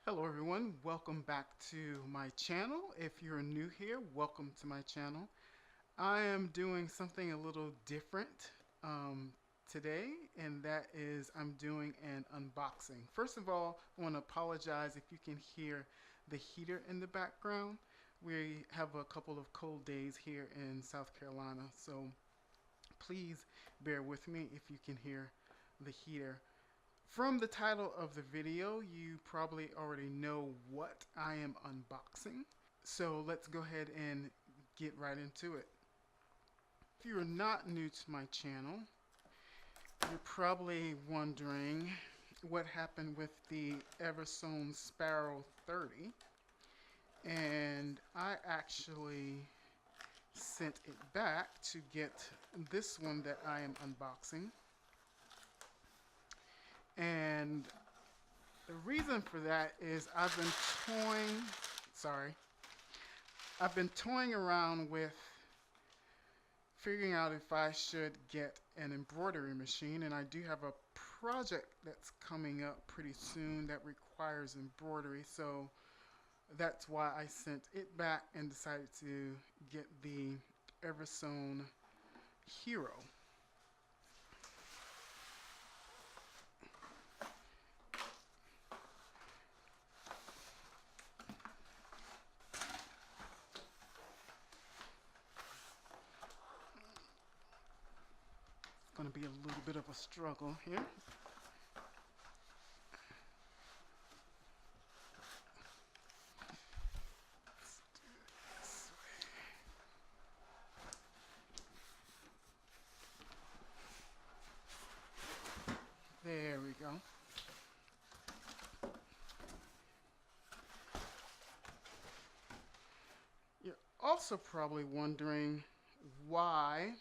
Hello everyone, welcome back to my channel. If you're new here, welcome to my channel. I am doing something a little different today, and that is I'm doing an unboxing. First of all, I want to apologize if you can hear the heater in the background. We have a couple of cold days here in South Carolina, so please bear with me if you can hear the heater. From the title of the video, you probably already know what I am unboxing. So let's go ahead and get right into it. If you're not new to my channel, you're probably wondering what happened with the EverSewn Sparrow 30. And I actually sent it back to get this one that I am unboxing. And the reason for that is I've been toying around with figuring out if I should get an embroidery machine, and I do have a project that's coming up pretty soon that requires embroidery, so that's why I sent it back and decided to get the EverSewn Hero. Going to be a little bit of a struggle here. There we go. You're also probably wondering why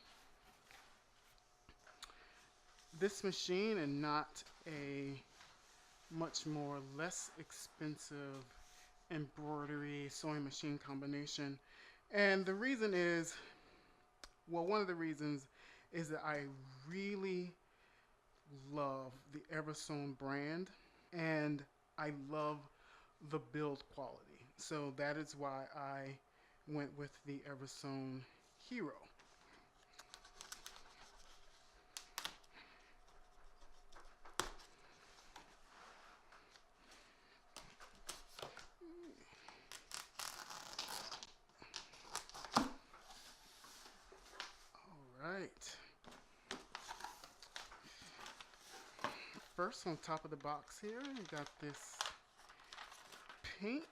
this machine and not a much more less expensive embroidery sewing machine combination. And the reason is, well, one of the reasons is that I really love the EverSewn brand and I love the build quality. So that is why I went with the EverSewn Hero. Right. First, on top of the box here, you got this pink.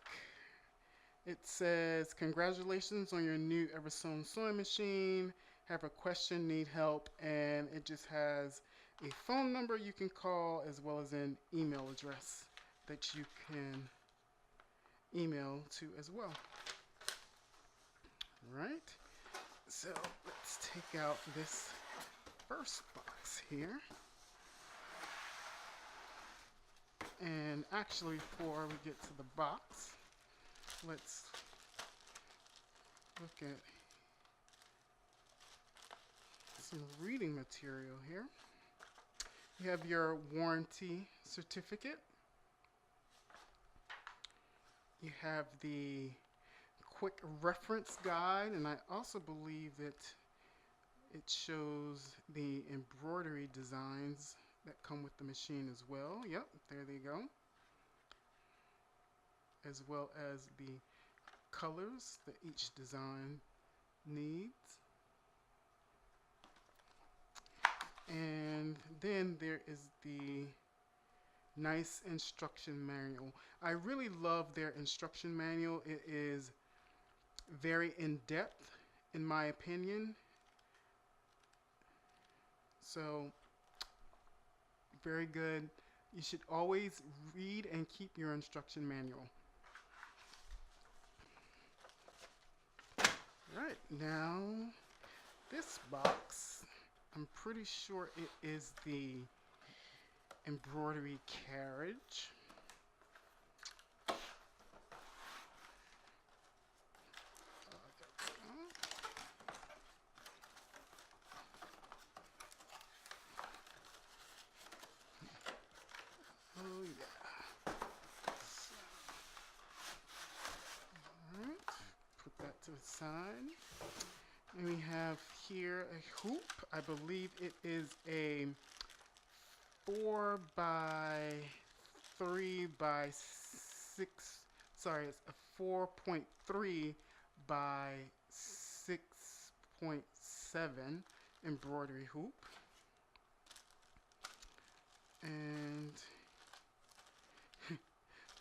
It says, "Congratulations on your new EverSewn sewing machine. Have a question, need help," and it just has a phone number you can call as well as an email address that you can email to as well. Right. So let's take out this first box here. And actually, before we get to the box, let's look at some reading material here. You have your warranty certificate. You have the quick reference guide, and I also believe that it shows the embroidery designs that come with the machine as well. Yep, there they go. As well as the colors that each design needs. And then there is the nice instruction manual. I really love their instruction manual. It is very in-depth in my opinion. So very good. You should always read and keep your instruction manual. Right, now this box, I'm pretty sure it is the Embroidery Carriage. Oh yeah. So to the side. And we have here a hoop. I believe it is a 4 by 3 by 6. Sorry, it's a 4.3 by 6.7 embroidery hoop. And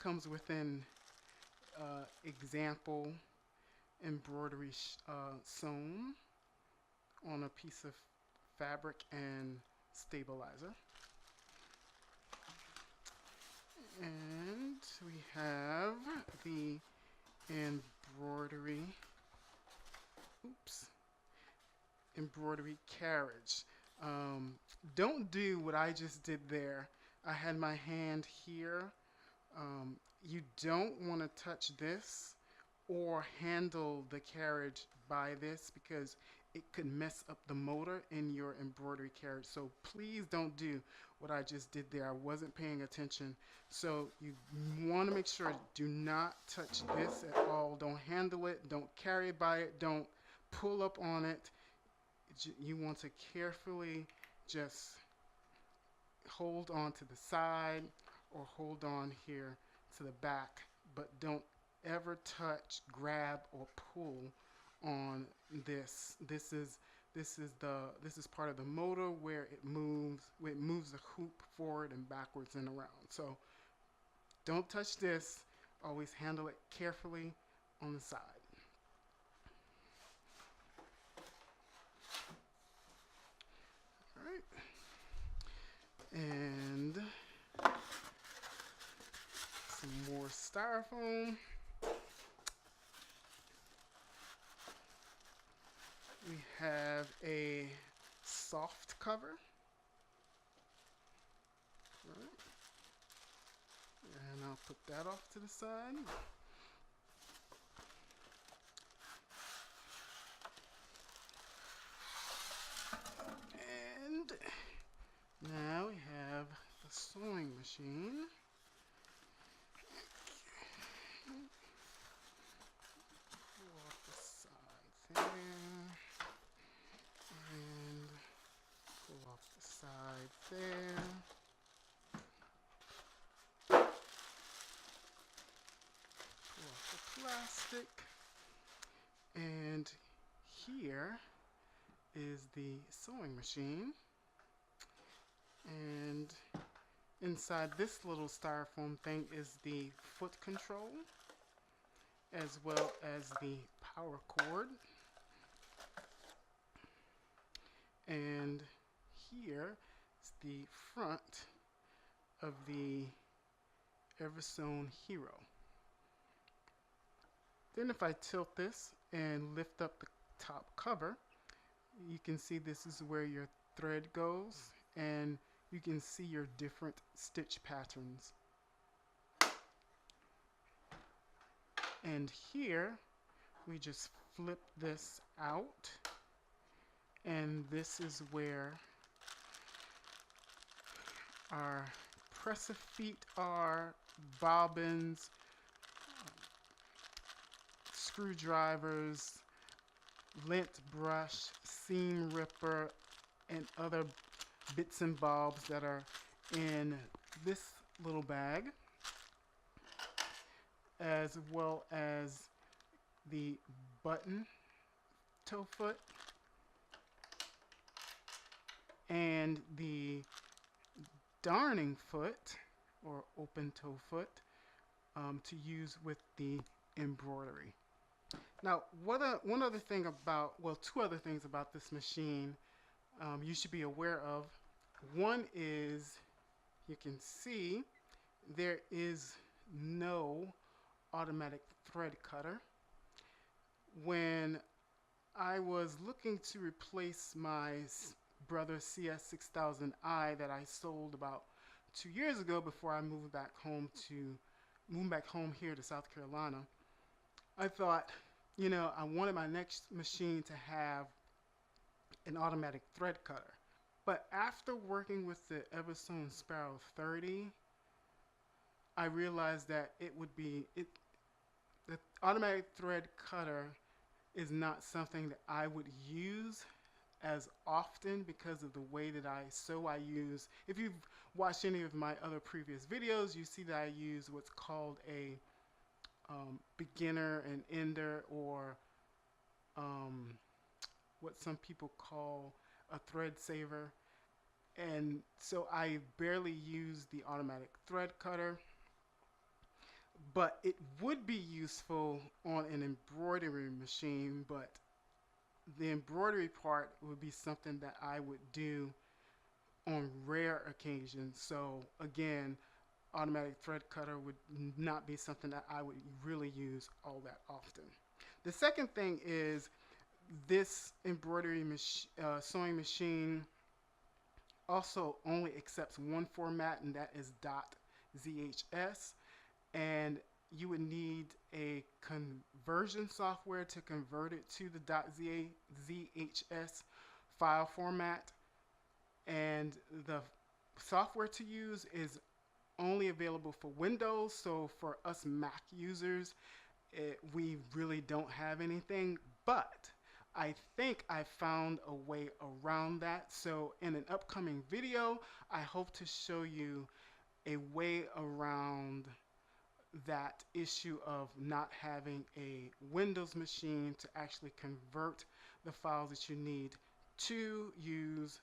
comes with an example embroidery sewn on a piece of fabric and stabilizer. And we have the embroidery carriage. Don't do what I just did there. I had my hand here. You don't want to touch this or handle the carriage by this because it could mess up the motor in your embroidery carriage. So please don't do what I just did there. I wasn't paying attention. So you want to make sure, do not touch this at all. Don't handle it. Don't carry by it. Don't pull up on it. You want to carefully just hold on to the side or hold on here to the back, but don't ever touch, grab, or pull on this. This is part of the motor where it moves the hoop forward and backwards and around. So don't touch this. Always handle it carefully on the side. All right. And some more styrofoam. We have a soft cover. All right. And I'll put that off to the side. And now we have the sewing machine. Pull off the side there. And pull off the side there. Pull off the plastic. And here is the sewing machine. And inside this little styrofoam thing is the foot control, as well as the power cord. And here is the front of the EverSewn Hero. Then if I tilt this and lift up the top cover, you can see this is where your thread goes, and you can see your different stitch patterns. And here we just flip this out, and this is where our presser feet are, bobbins, screwdrivers, lint brush, seam ripper, and other bits and bobs that are in this little bag, as well as the button toe foot and the darning foot or open toe foot to use with the embroidery. Now, one other thing about, well, two other things about this machine you should be aware of. One is, you can see there is no automatic thread cutter. When I was looking to replace my Brother CS6000i that I sold about 2 years ago before I moved back home here to South Carolina, I thought, you know, I wanted my next machine to have an automatic thread cutter. But after working with the EverSewn Sparrow 30, I realized that the automatic thread cutter is not something that I would use as often because of the way that I sew. I use, if you've watched any of my other previous videos, you see that I use what's called a beginner and ender, or um, what some people call a thread saver. And so I barely use the automatic thread cutter, but it would be useful on an embroidery machine. But the embroidery part would be something that I would do on rare occasions. So again, automatic thread cutter would not be something that I would really use all that often. The second thing is this sewing machine also only accepts one format, and that is .zhs. And you would need a conversion software to convert it to the .zhs file format. And the software to use is only available for Windows. So for us Mac users, we really don't have anything. But I think I found a way around that. So in an upcoming video, I hope to show you a way around that issue of not having a Windows machine to actually convert the files that you need to use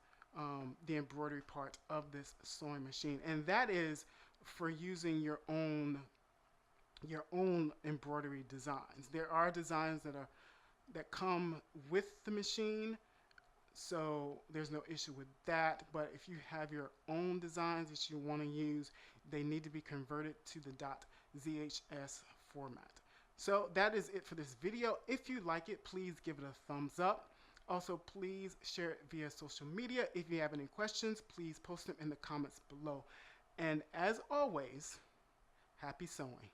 the embroidery part of this sewing machine. And that is for using your own embroidery designs. There are designs that come with the machine, so there's no issue with that. But if you have your own designs that you want to use, they need to be converted to the .zhs format. So that is it for this video. If you like it, please give it a thumbs up. Also, please share it via social media. If you have any questions, please post them in the comments below. And as always, happy sewing.